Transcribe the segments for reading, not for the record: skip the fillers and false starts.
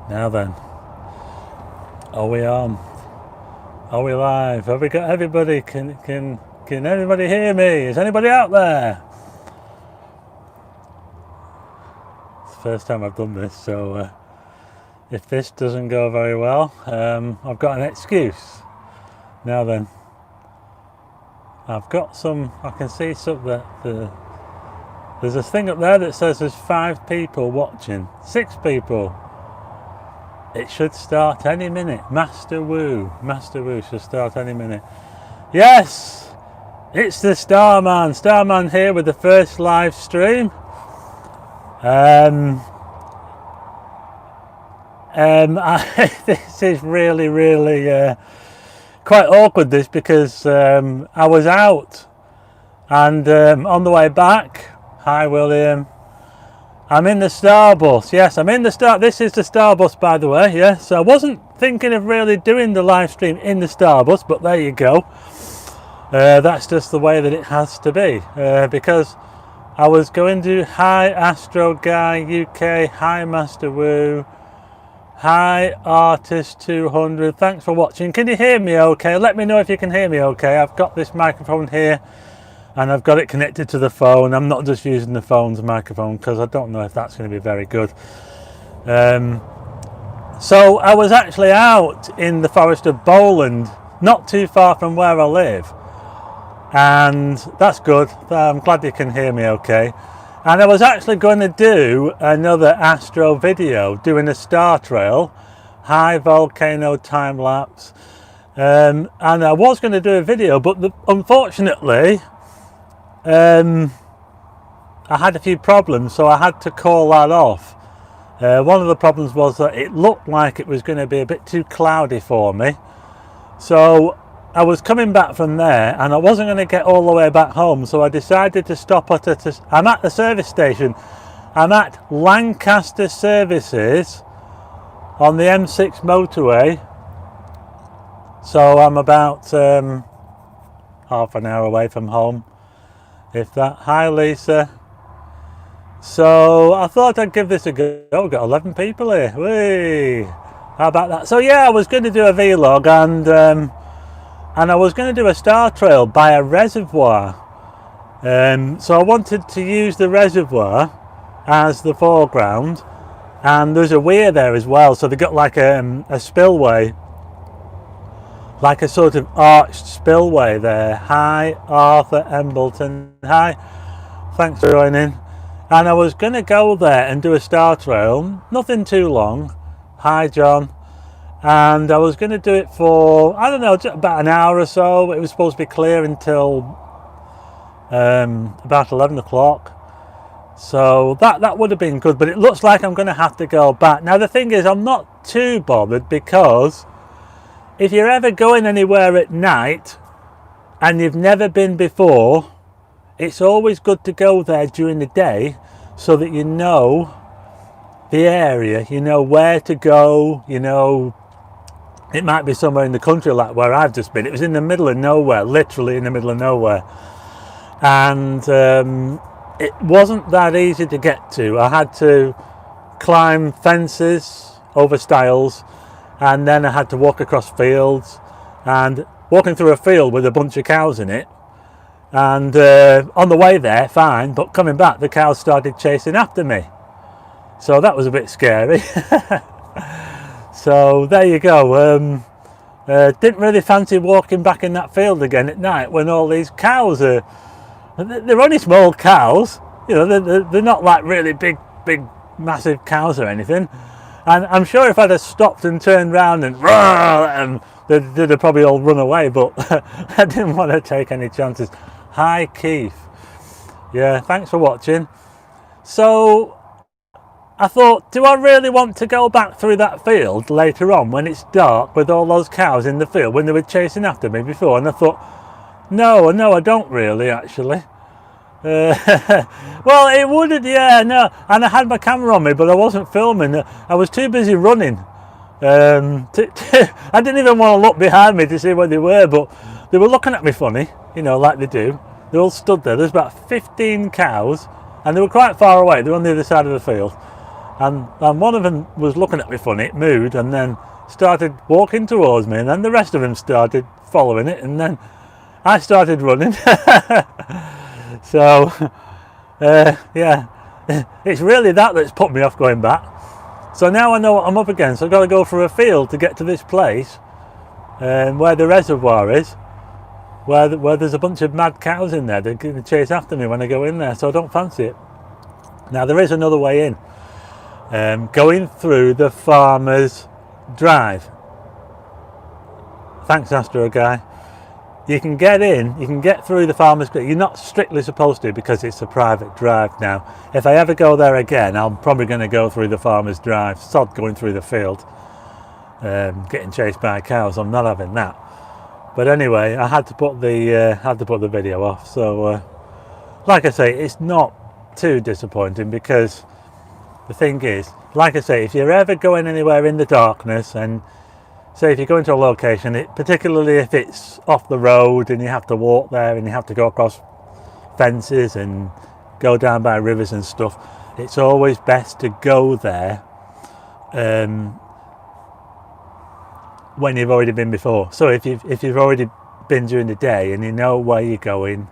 Now then, are we on? Are we live? Have we got everybody? Can everybody hear me? Is anybody out there? It's the first time I've done this, so if this doesn't go very well, I've got an excuse. Now then, I've got some. I can see something. There's a thing up there that says there's 5 people watching, 6 people. It should start any minute. Master Woo should start any minute. Yes, it's the Starman. Starman here with the first live stream. This is really quite awkward. This because I was out and on the way back. Hi, William. I'm in the Starbus. Yes, I'm in the Star. This is the Starbus, by the way. Yes, I wasn't thinking of really doing the live stream in the Starbus, but there you go. That's just the way that it has to be. Because I was going to hi Astro Guy UK, hi Master Woo, hi Artist 200. Thanks for watching. Can you hear me? Okay, let me know if you can hear me. Okay, I've got this microphone here. And I've got it connected to the phone. I'm not just using the phone's microphone because I don't know if that's going to be very good. So I was actually out in the forest of Bowland, not too far from where I live. And that's good. I'm glad you can hear me okay. And I was actually going to do another Astro video, doing a star trail, high volcano time lapse. And I was going to do a video, but unfortunately, I had a few problems, so I had to call that off. One of the problems was that it looked like it was going to be a bit too cloudy for me. So I was coming back from there and I wasn't going to get all the way back home, so I decided to stop at I'm at the service station. I'm at Lancaster Services on the M6 motorway. So I'm about half an hour away from home. If that. Hi Lisa. So I thought I'd give this a go. Oh, we've got 11 people here. Whee! How about that? So yeah, I was going to do a vlog and I was going to do a star trail by a reservoir. So I wanted to use the reservoir as the foreground, and there's a weir there as well. So they got like a spillway, like a sort of arched spillway there. Hi Arthur Embleton. Hi, thanks for joining. And I was going to go there and do a star trail, nothing too long. Hi John. And I was going to do it for, I don't know, about an hour or so. It was supposed to be clear until about 11 o'clock. So that would have been good, but it looks like I'm going to have to go back. Now the thing is, I'm not too bothered, because if you're ever going anywhere at night and you've never been before, it's always good to go there during the day so that you know the area, you know where to go, you know, it might be somewhere in the country like where I've just been. It was in the middle of nowhere, literally in the middle of nowhere. And it wasn't that easy to get to. I had to climb fences over stiles, and then I had to walk across fields, and walking through a field with a bunch of cows in it. And on the way there, fine, but coming back, the cows started chasing after me. So that was a bit scary. So there you go. Didn't really fancy walking back in that field again at night when all these cows are... They're only small cows. You know, they're not like really big, massive cows or anything. And I'm sure if I'd have stopped and turned round and roar, they'd have probably all run away, but I didn't want to take any chances. Hi Keith. Yeah, thanks for watching. So I thought, do I really want to go back through that field later on when it's dark with all those cows in the field when they were chasing after me before? And I thought, no, I don't really actually. Well, it wouldn't, yeah, no. And I had my camera on me, but I wasn't filming. I was too busy running. I didn't even want to look behind me to see where they were, but they were looking at me funny, you know, like they do. They all stood there. There's about 15 cows, and they were quite far away. They were on the other side of the field. and one of them was looking at me funny, it moved, and then started walking towards me, and then the rest of them started following it, and then I started running. So yeah, it's really that's put me off going back. So now I know what I'm up against. I've got to go through a field to get to this place where the reservoir is, where there's a bunch of mad cows in there. They're going to chase after me when I go in there, so I don't fancy it. Now there is another way in, going through the farmer's drive. Thanks, Astro guy. You can get in, you can get through the farmer's. You're not strictly supposed to because it's a private drive now. If I ever go there again, I'm probably going to go through the farmer's drive. Sod going through the field, getting chased by cows. I'm not having that. But anyway, I had to put the video off. So, like I say, it's not too disappointing because the thing is, like I say, if you're ever going anywhere in the darkness, and say if you go into a location, particularly if it's off the road and you have to walk there and you have to go across fences and go down by rivers and stuff, it's always best to go there when you've already been before. So if you've already been during the day and you know where you're going,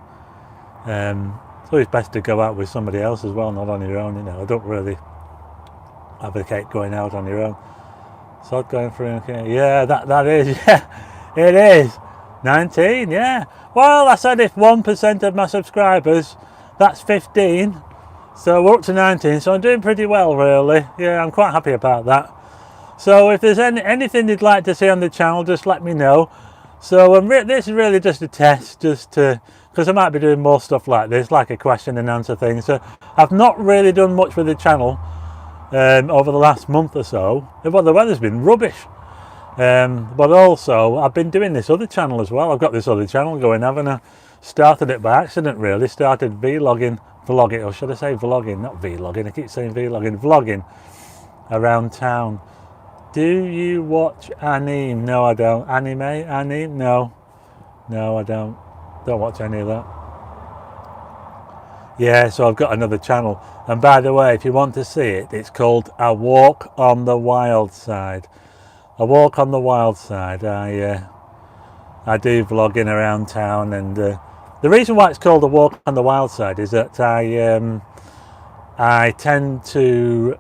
it's always best to go out with somebody else as well, not on your own. You know, I don't really advocate going out on your own. So going through, okay, yeah, that is, yeah, it is 19, yeah. Well, I said if 1% of my subscribers, that's 15, so we're up to 19, so I'm doing pretty well, really. Yeah, I'm quite happy about that. So if there's anything you'd like to see on the channel, just let me know. So this is really just a test, because I might be doing more stuff like this, like a question and answer thing. So I've not really done much with the channel over the last month or so. Well, the weather's been rubbish, but also I've been doing this other channel as well. I've got this other channel going, haven't I? Started it by accident, really. Started vlogging, or should I say vlogging, not vlogging, I keep saying vlogging around town. Do you watch anime? No, I don't. Anime? No, I don't watch any of that. Yeah, so I've got another channel, and by the way, if you want to see it, it's called A Walk on the Wild Side. A Walk on the Wild Side. I do vlogging around town, and the reason why it's called A Walk on the Wild Side is that I tend to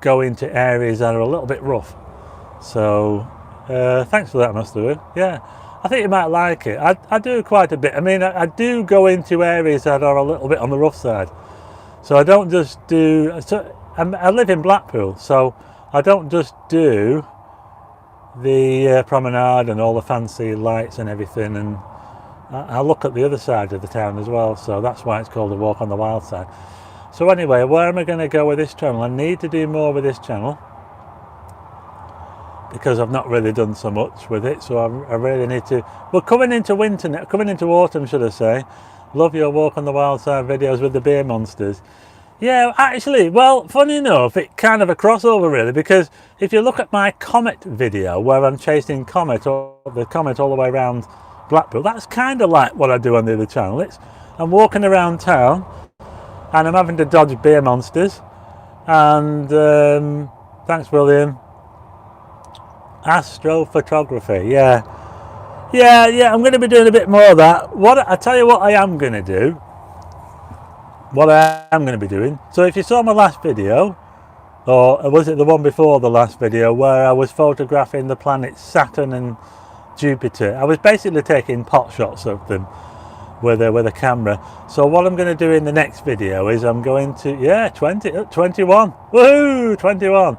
go into areas that are a little bit rough. So thanks for that, Master. Yeah, I think you might like it. I do quite a bit. I mean, I do go into areas that are a little bit on the rough side. So I don't just do... So I live in Blackpool, so I don't just do the promenade and all the fancy lights and everything, and I look at the other side of the town as well. So that's why it's called A Walk on the Wild Side. So anyway, where am I going to go with this channel? I need to do more with this channel, because I've not really done so much with it, so I really need to. We're coming into winter now, coming into autumn, should I say. Love your Walk on the Wild Side videos with the beer monsters. Yeah, actually, well, funny enough, it kind of a crossover really, because if you look at my Comet video where I'm chasing Comet, or the Comet all the way around Blackpool, that's kind of like what I do on the other channel. I'm walking around town and I'm having to dodge beer monsters, and thanks, William. Astrophotography, yeah, I'm going to be doing a bit more of that. I tell you what I am going to do, what I am going to be doing. So if you saw my last video, or was it the one before the last video, where I was photographing the planets Saturn and Jupiter, I was basically taking pot shots of them with a camera. So what I'm going to do in the next video is I'm going to, 21, woohoo, 21,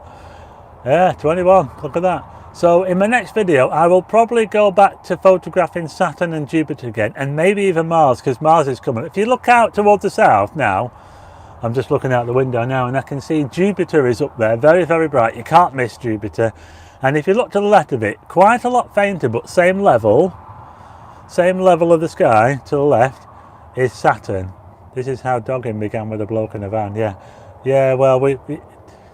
yeah, 21, look at that. So in my next video, I will probably go back to photographing Saturn and Jupiter again, and maybe even Mars, because Mars is coming. If you look out towards the south now, I'm just looking out the window now, and I can see Jupiter is up there, very, very bright. You can't miss Jupiter. And if you look to the left of it, quite a lot fainter, but same level of the sky to the left is Saturn. This is how dogging began with a bloke in a van. Yeah, well, we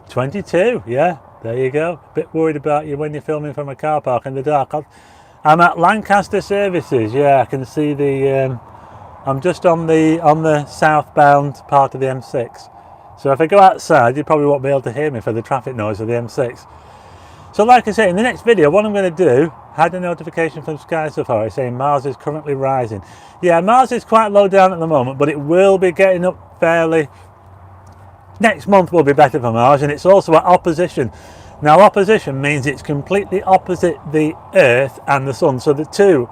22, yeah. There you go. A bit worried about you when you're filming from a car park in the dark. I'm at Lancaster Services. Yeah, I can see the. I'm just on the southbound part of the M6. So if I go outside, you probably won't be able to hear me for the traffic noise of the M6. So like I say, in the next video, what I'm going to do, had a notification from Sky Safari saying Mars is currently rising. Yeah, Mars is quite low down at the moment, but it will be getting up fairly. Next month will be better for Mars, and it's also at opposition. Now, opposition means it's completely opposite the Earth and the Sun. So the two,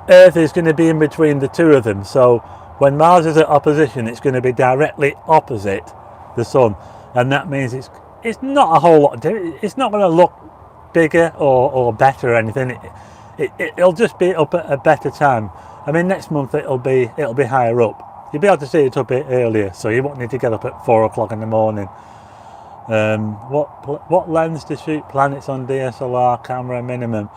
Earth is going to be in between the two of them. So when Mars is at opposition, it's going to be directly opposite the Sun, and that means it's not a whole lot. It's not going to look bigger or better or anything. It'll just be up at a better time. I mean, next month it'll be higher up. You'll be able to see it a bit earlier, so you won't need to get up at 4 o'clock in the morning. What lens to shoot planets on DSLR camera minimum?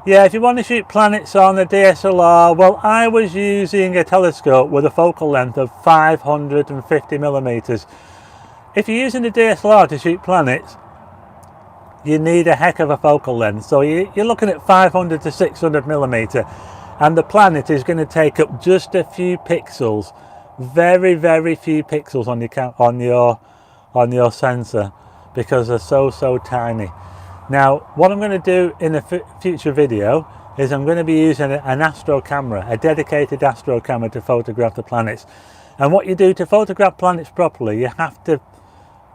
Yeah, if you want to shoot planets on a DSLR, well, I was using a telescope with a focal length of 550 millimeters. If you're using the DSLR to shoot planets, you need a heck of a focal length. So you're looking at 500 to 600 millimeter, and the planet is going to take up just a few pixels, very, very few pixels on your sensor, because they're so tiny. Now, what I'm going to do in a future video is I'm going to be using an astro camera, a dedicated astro camera, to photograph the planets. And what you do to photograph planets properly, you have to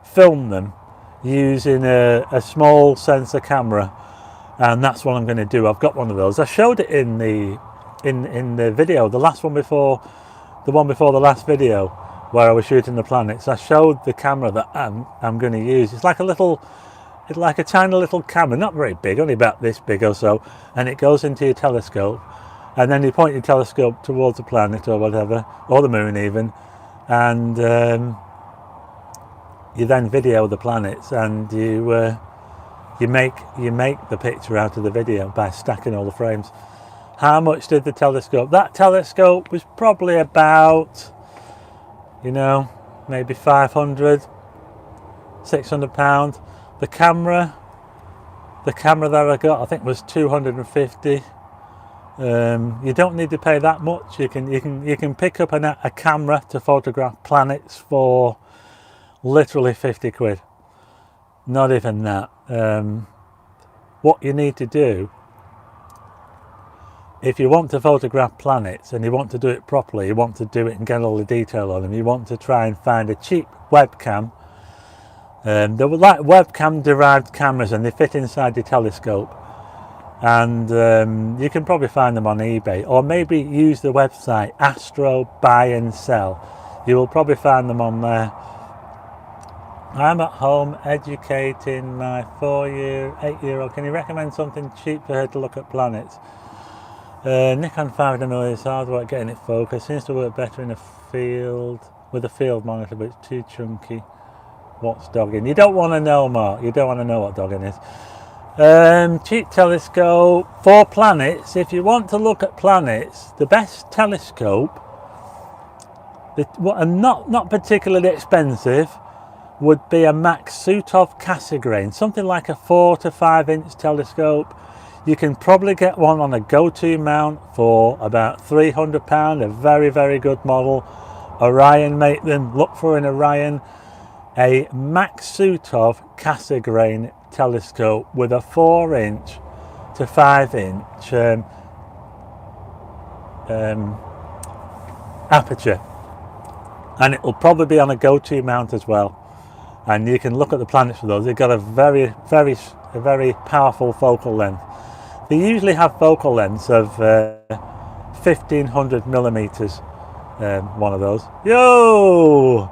film them using a small sensor camera, and that's what I'm going to do. I've got one of those. I showed it in the video, the one before the last video, where I was shooting the planets. I showed the camera that I'm going to use. It's like a tiny little camera, not very big, only about this big or so, and it goes into your telescope, and then you point your telescope towards the planet or whatever, or the moon even, and you then video the planets, and you make the picture out of the video by stacking all the frames. How much did the telescope? That telescope was probably about, maybe 500, 600 pounds. The camera that I got, I think, was 250. You don't need to pay that much. You can pick up a camera to photograph planets for literally 50 quid. Not even that. What you need to do, if you want to photograph planets and you want to do it properly, you want to do it and get all the detail on them, you want to try and find a cheap webcam. They were like webcam derived cameras, and they fit inside your telescope, and you can probably find them on eBay, or maybe use the website Astro Buy and Sell. You will probably find them on there. I'm at home educating my 8-year-old. Can you recommend something cheap for her to look at planets? Nikon 5mm is hard work getting it focused. Seems to work better in a field with a field monitor, but it's too chunky. What's dogging? You don't want to know, Mark. You don't want to know what dogging is. Cheap telescope for planets. If you want to look at planets, the best telescope, and not particularly expensive, would be a Maksutov Cassegrain, something like a 4 to 5 inch telescope. You can probably get one on a go-to mount for about £300, a very, very good model. Orion make them. Look for an Orion. A Maksutov Cassegrain telescope with a 4 inch to 5 inch aperture, and it will probably be on a go-to mount as well, and you can look at the planets with those. They've got a very powerful focal length. They usually have focal lengths of 1500 millimeters. One of those. Yo,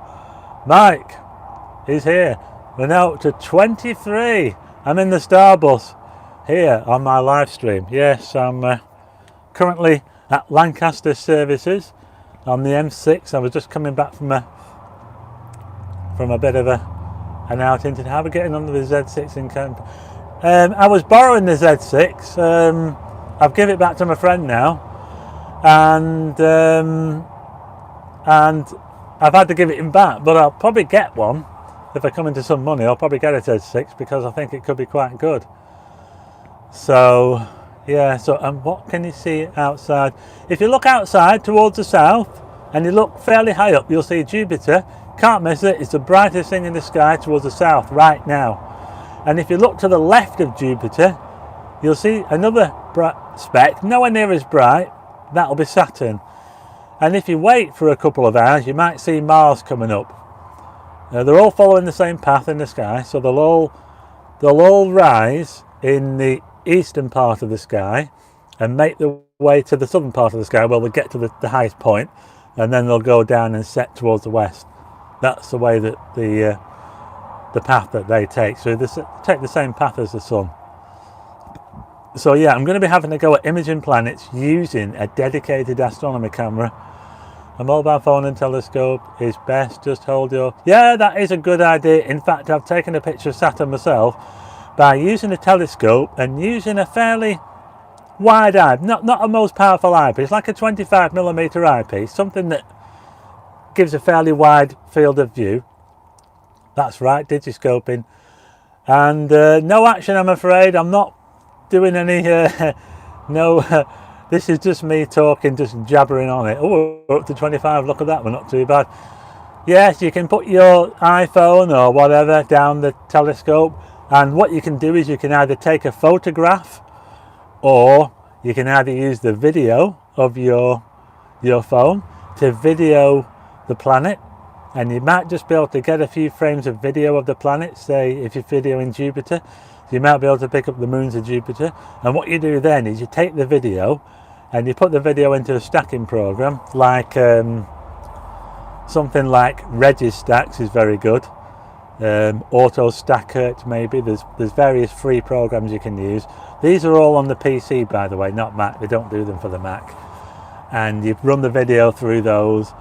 Mike is here. We're now up to 23. I'm in the Starbus here on my live stream. Yes, I'm currently at Lancaster Services on the M6. I was just coming back from a bit of an outing. How are we getting on with the Z6 in camp? I was borrowing the Z6. I've given it back to my friend now, and I've had to give it him back. But I'll probably get one. If I come into some money, I'll probably get a Z6 because I think it could be quite good. So, yeah, what can you see outside? If you look outside towards the south and you look fairly high up, you'll see Jupiter Can't miss it. It's the brightest thing in the sky towards the south right now. And if you look to the left of Jupiter, you'll see another bright speck, nowhere near as bright. That'll be Saturn. And if you wait for a couple of hours, you might see Mars coming up. They're all following the same path in the sky, so they'll all rise in the eastern part of the sky and make their way to the southern part of the sky. Well, they'll get to the highest point, and then they'll go down and set towards the west. That's the way that the path that they take. So they take the same path as the sun. So yeah, I'm going to be having to go at imaging planets using a dedicated astronomy camera. A mobile phone and telescope is best. Just hold your... Yeah, that is a good idea. In fact, I've taken a picture of Saturn myself by using a telescope and using a fairly wide eye, not a most powerful eyepiece, like a 25mm eyepiece, something that gives a fairly wide field of view. That's right, digiscoping. And no action, I'm afraid. I'm not doing any this is just me talking, just jabbering on it. Oh, we're up to 25, look at that, we're not too bad. Yes, you can put your iPhone or whatever down the telescope, and what you can do is you can either take a photograph, or you can either use the video of your phone to video the planet, and you might just be able to get a few frames of video of the planet. Say if you're videoing Jupiter, you might be able to pick up the moons of Jupiter, and what you do then is you take the video and you put the video into a stacking program, like something like Registax is very good, Auto Stacker maybe. There's various free programs you can use. These are all on the PC, by the way, not Mac. They don't do them for the Mac. And you run the video through those,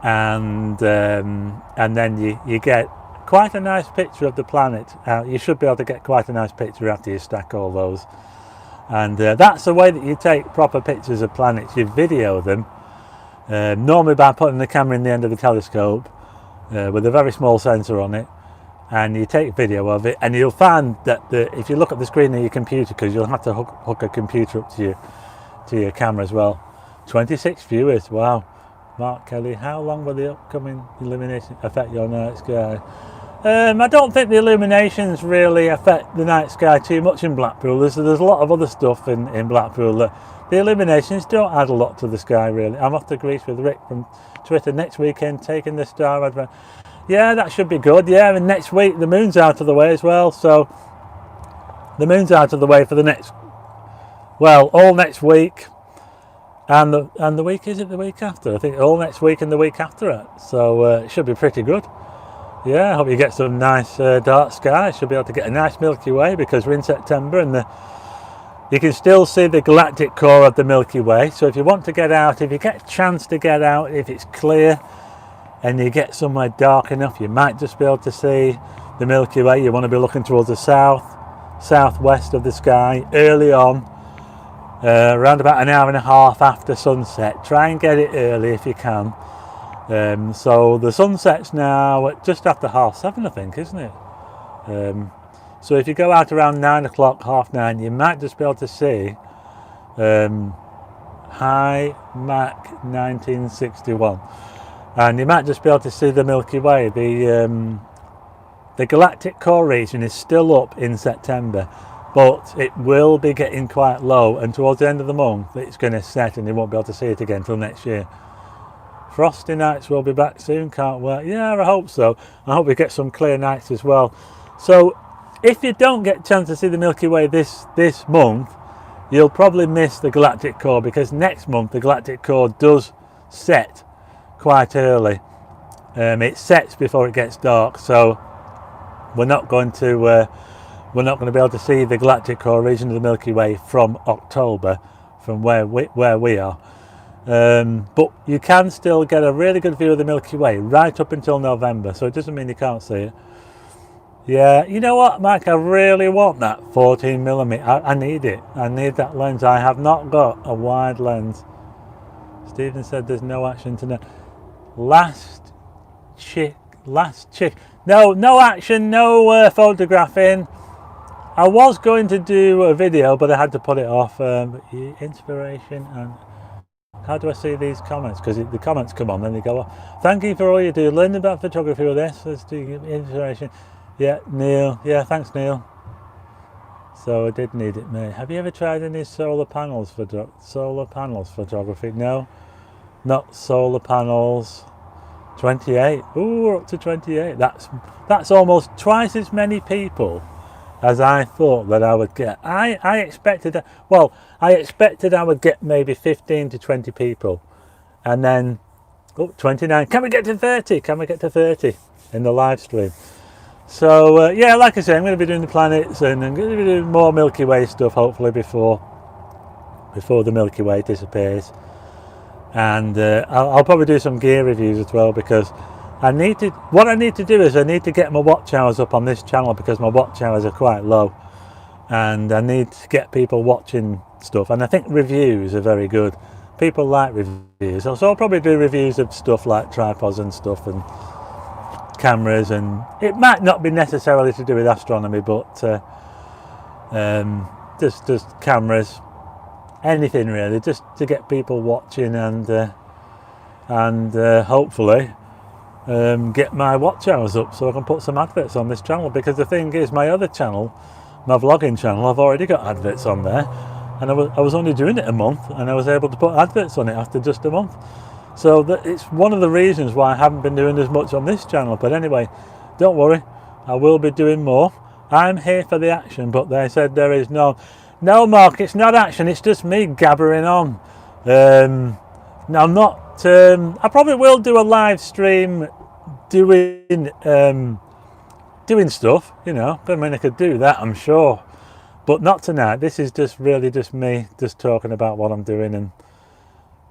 and then you get quite a nice picture of the planet. You should be able to get quite a nice picture after you stack all those. And that's the way that you take proper pictures of planets. You video them, normally by putting the camera in the end of the telescope with a very small sensor on it, and you take video of it, and you'll find that if you look at the screen of your computer, because you'll have to hook a computer up to your camera as well. 26 viewers, wow. Mark Kelly, how long will the upcoming illumination affect your night sky? I don't think the illuminations really affect the night sky too much in Blackpool. There's a lot of other stuff in Blackpool that the illuminations don't add a lot to the sky really. I'm off to Greece with Rick from Twitter next weekend, taking the star advent. Yeah, that should be good. Yeah, and next week the moon's out of the way as well. So the moon's out of the way for the next, well, all next week. And the week, is it the week after? I think all next week and the week after it. So it should be pretty good. Yeah, I hope you get some nice dark sky. Should be able to get a nice Milky Way, because we're in September and you can still see the galactic core of the Milky Way. So if you want to get out, if you get a chance to get out, if it's clear and you get somewhere dark enough, you might just be able to see the Milky Way. You want to be looking towards the southwest of the sky early on. Around about an hour and a half after sunset. Try and get it early if you can. So the sunset's now at just after 7:30, I think, isn't it? So if you go out around 9 o'clock, 9:30, you might just be able to see High Mac 1961, and you might just be able to see the Milky Way. The galactic core region is still up in September, but it will be getting quite low, and towards the end of the month it's going to set and you won't be able to see it again until next year. Frosty nights will be back soon, can't wait. Yeah, I hope so. I hope we get some clear nights as well. So if you don't get a chance to see the Milky Way this month, you'll probably miss the galactic core, because next month the galactic core does set quite early. It sets before it gets dark, so we're not going to be able to see the galactic core region of the Milky Way from October, from where we are. But you can still get a really good view of the Milky Way right up until November, so it doesn't mean you can't see it. Yeah, you know what, Mike, I really want that 14mm. I need it. I need that lens. I have not got a wide lens. Stephen said there's no action tonight. Last chick. No action, no photographing. I was going to do a video, but I had to put it off. Inspiration and How do I see these comments? Because the comments come on, then they go off. Thank you for all you do. Learn about photography with this. Let's do inspiration. Yeah, Neil. Yeah, thanks, Neil. So I did need it, mate. Have you ever tried any solar panels photography? No, not solar panels. 28. Ooh, we're up to 28. That's almost twice as many people as I thought that I would get. I expected I would get maybe 15 to 20 people, and then 29. Can we get to 30? Can we get to 30 in the live stream? So yeah, like I say, I'm going to be doing the planets, and I'm going to be doing more Milky Way stuff hopefully before the Milky Way disappears. And I'll probably do some gear reviews as well, because what I need to do is I need to get my watch hours up on this channel, because my watch hours are quite low, and I need to get people watching stuff, and I think reviews are very good. People like reviews, so I'll probably do reviews of stuff like tripods and stuff and cameras, and it might not be necessarily to do with astronomy, but just cameras, anything really, just to get people watching, and hopefully get my watch hours up so I can put some adverts on this channel. Because the thing is, my other channel, my vlogging channel, I've already got adverts on there, and I was only doing it a month, and I was able to put adverts on it after just a month. So it's one of the reasons why I haven't been doing as much on this channel. But anyway, don't worry, I will be doing more. I'm here for the action, but they said there is no, Mark, it's not action, it's just me gabbering on. Now, I'm not, I probably will do a live stream doing stuff, you know. I mean, I could do that, I'm sure, but not tonight. This is just really just me just talking about what I'm doing,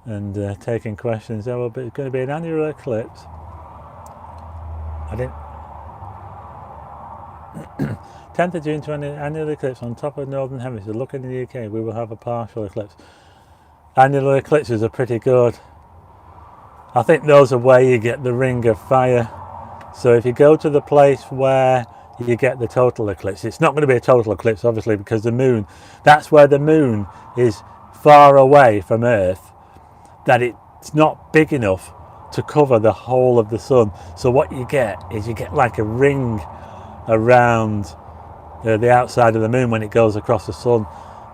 and taking questions. There will be going to be an annular eclipse. I didn't. 10th of June to an annual eclipse on top of Northern Hemisphere. Look in the UK, we will have a partial eclipse. Annular eclipses are pretty good. I think those are where you get the ring of fire. So if you go to the place where you get the total eclipse, it's not going to be a total eclipse, obviously, because the moon, that's where the moon is far away from Earth, that it's not big enough to cover the whole of the sun. So what you get is you get like a ring around the outside of the moon when it goes across the sun,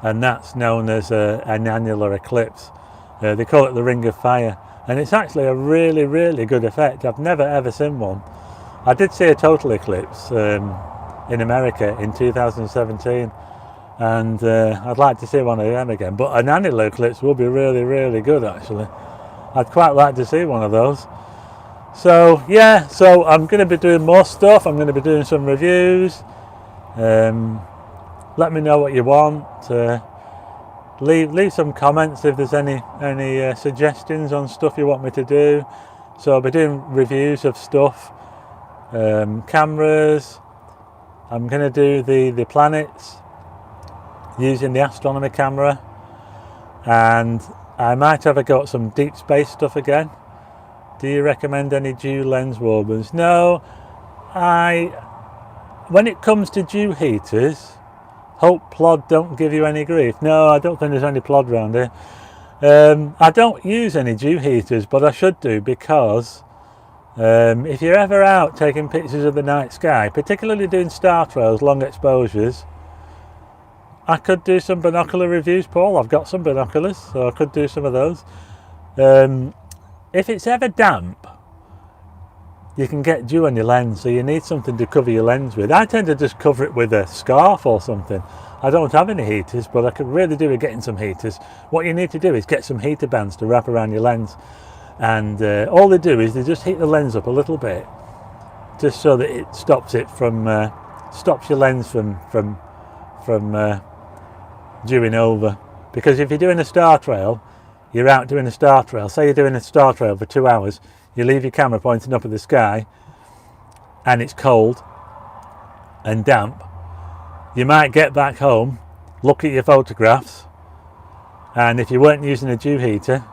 and that's known as an annular eclipse. They call it the ring of fire, and it's actually a really, really good effect. I've never ever seen one. I did see a total eclipse in America in 2017, and I'd like to see one of them again, but an annular eclipse will be really, really good actually. I'd quite like to see one of those. So yeah, so I'm going to be doing more stuff. I'm going to be doing some reviews. Let me know what you want. Leave some comments if there's any suggestions on stuff you want me to do. So I'll be doing reviews of stuff, cameras. I'm going to do the planets using the astronomy camera, and I might have a go at some deep space stuff again. Do you recommend any dew lens warbers? No, when it comes to dew heaters, hope plod don't give you any grief. No, I don't think there's any plod around here. I don't use any dew heaters, but I should do, because if you're ever out taking pictures of the night sky, particularly doing star trails, long exposures, I could do some binocular reviews, Paul. I've got some binoculars, so I could do some of those. If it's ever damp, you can get dew on your lens, so you need something to cover your lens with. I tend to just cover it with a scarf or something. I don't have any heaters, but I could really do with getting some heaters. What you need to do is get some heater bands to wrap around your lens, and all they do is they just heat the lens up a little bit, just so that it stops it from stops your lens from dewing over. Because if you're doing a star trail, you're out doing a star trail, say you're doing a star trail for 2 hours, you leave your camera pointing up at the sky and it's cold and damp, you might get back home, look at your photographs, and if you weren't using a dew heater,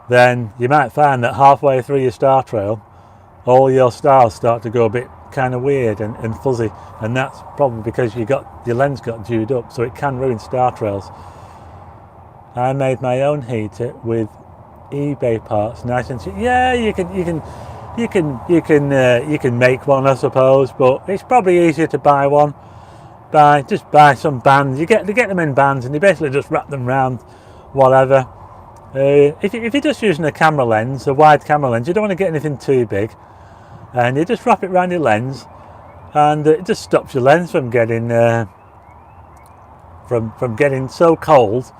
then you might find that halfway through your star trail all your stars start to go a bit kind of weird and fuzzy, and that's probably because your lens got dewed up, so it can ruin star trails. I made my own heater with eBay parts, nice and cheap. Yeah, you can make one, I suppose, but it's probably easier to buy one. Just buy some bands. You get them in bands, and you basically just wrap them around whatever. If you're just using a camera lens, a wide camera lens, you don't want to get anything too big, and you just wrap it around your lens, and it just stops your lens from getting from getting so cold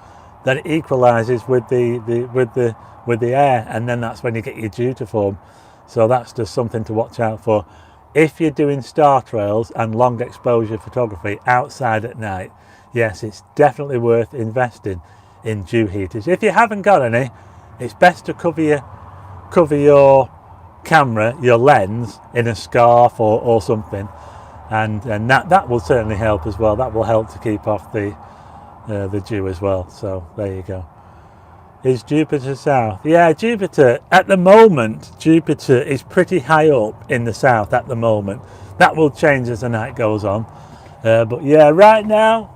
that it equalizes with the air, and then that's when you get your dew to form. So that's just something to watch out for. If you're doing star trails and long exposure photography outside at night, yes, it's definitely worth investing in dew heaters. If you haven't got any, it's best to cover your camera, your lens, in a scarf or something, and that will certainly help as well. That will help to keep off the dew as well. So there you go. Is Jupiter south? Yeah, Jupiter, at the moment, Jupiter is pretty high up in the south at the moment. That will change as the night goes on. But yeah, right now,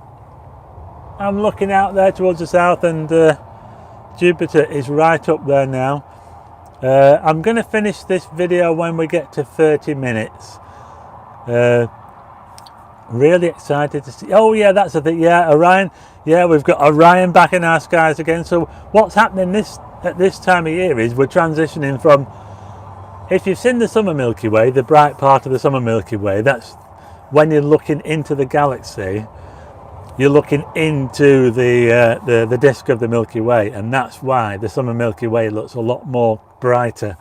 I'm looking out there towards the south, and Jupiter is right up there now. I'm going to finish this video when we get to 30 minutes. Really excited to see. Oh yeah, that's the thing. Yeah, Orion. Yeah, we've got Orion back in our skies again. So what's happening at this time of year is we're transitioning from, if you've seen the summer Milky Way, the bright part of the summer Milky Way, that's when you're looking into the galaxy, you're looking into the disk of the Milky Way, and that's why the summer Milky Way looks a lot more brighter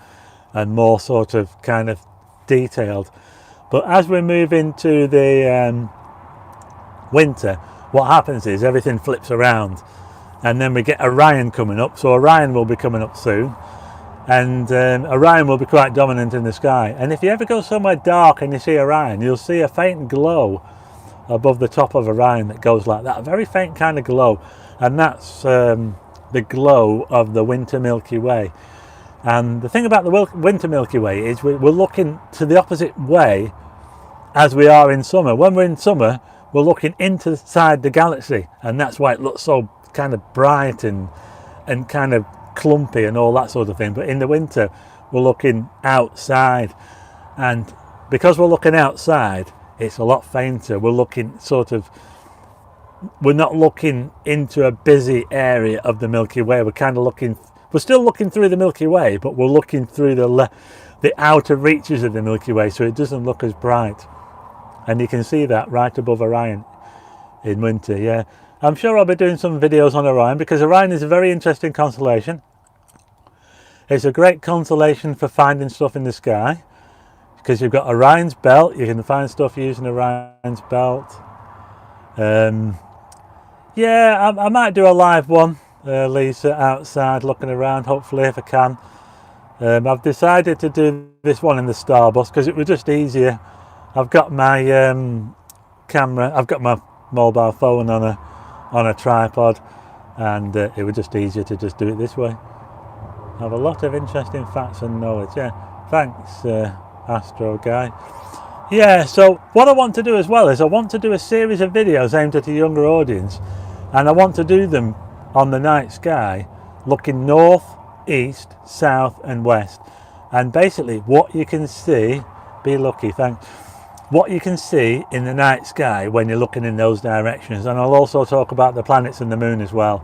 and more sort of kind of detailed. But as we move into the winter, what happens is everything flips around, and then we get Orion coming up. So Orion will be coming up soon, and Orion will be quite dominant in the sky. And if you ever go somewhere dark and you see Orion, you'll see a faint glow above the top of Orion that goes like that, a very faint kind of glow, and that's the glow of the winter Milky Way. And the thing about the winter Milky Way is we're looking to the opposite way as we are in summer. When we're in summer, we're looking inside the galaxy, and that's why it looks so kind of bright and kind of clumpy and all that sort of thing. But in the winter, we're looking outside, and because we're looking outside, it's a lot fainter. We're not looking into a busy area of the Milky Way. We're still looking through the Milky Way, but we're looking through the outer reaches of the Milky Way, so it doesn't look as bright. And you can see that right above Orion in winter. Yeah, I'm sure I'll be doing some videos on Orion, because Orion is a very interesting constellation. It's a great constellation for finding stuff in the sky, because you've got Orion's belt. You can find stuff using Orion's belt. Yeah, I might do a live one, Lisa, outside looking around, hopefully, if I can. I've decided to do this one in the Starbus because it was just easier. I've got my camera, I've got my mobile phone on a tripod, and it was just easier to just do it this way. I have a lot of interesting facts and knowledge. Yeah, thanks, Astro Guy. Yeah, so what I want to do as well is I want to do a series of videos aimed at a younger audience, and I want to do them on the night sky, looking north, east, south and west, and basically what you can see, be lucky, thanks, what you can see in the night sky when you're looking in those directions. And I'll also talk about the planets and the moon as well.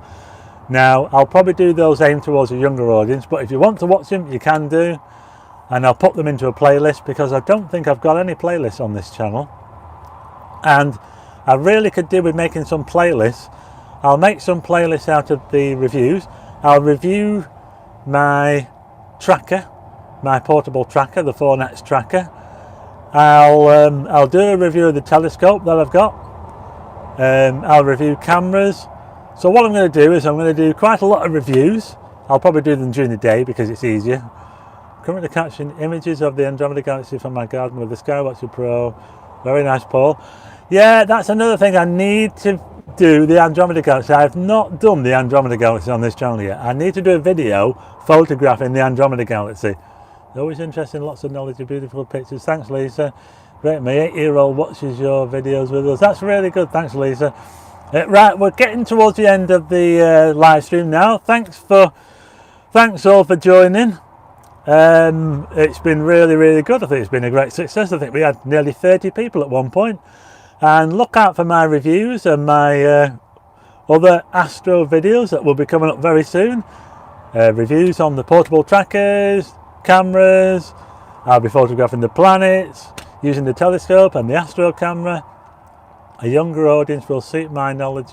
Now, I'll probably do those aimed towards a younger audience, but if you want to watch them, you can do, and I'll put them into a playlist, because I don't think I've got any playlists on this channel, and I really could do with making some playlists. I'll make some playlists out of the reviews. I'll review my tracker, my portable tracker, the 4nats tracker. I'll do a review of the telescope that I've got. I'll review cameras. So what I'm going to do is I'm going to do quite a lot of reviews. I'll probably do them during the day because it's easier. Currently catching images of the Andromeda Galaxy from my garden with the Skywatcher Pro. Very nice, Paul. Yeah, that's another thing I need to do, the Andromeda Galaxy. I have not done the Andromeda Galaxy on this channel yet. I need to do a video photographing the Andromeda Galaxy. Always interesting, lots of knowledge and beautiful pictures. Thanks, Lisa. Great, my 8-year-old watches your videos with us. That's really good. Thanks, Lisa. Right, we're getting towards the end of the live stream now. Thanks for thanks all for joining. It's been really good. I think it's been a great success. I think we had nearly 30 people at one point. And look out for my reviews and my other Astro videos that will be coming up very soon. Reviews on the portable trackers, cameras. I'll be photographing the planets using the telescope and the Astro camera. A younger audience will suit my knowledge,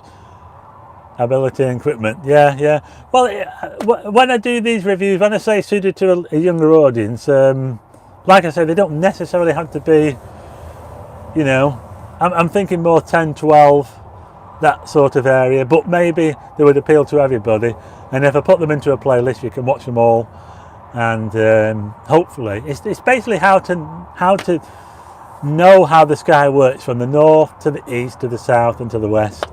ability and equipment. Yeah. Well, when I do these reviews, when I say suited to a younger audience, like I say, they don't necessarily have to be, you know, I'm thinking more 10, 12, that sort of area, but maybe they would appeal to everybody. And if I put them into a playlist, you can watch them all. And hopefully, it's basically how to know how the sky works from the north to the east to the south and to the west,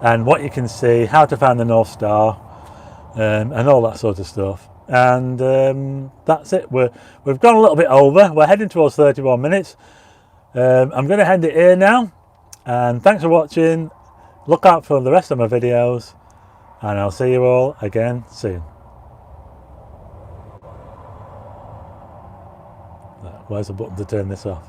and what you can see, how to find the North Star, and all that sort of stuff. And that's it. We've gone a little bit over. We're heading towards 31 minutes. I'm going to end it here now, and thanks for watching. Look out for the rest of my videos, and I'll see you all again soon. Where's the button to turn this off?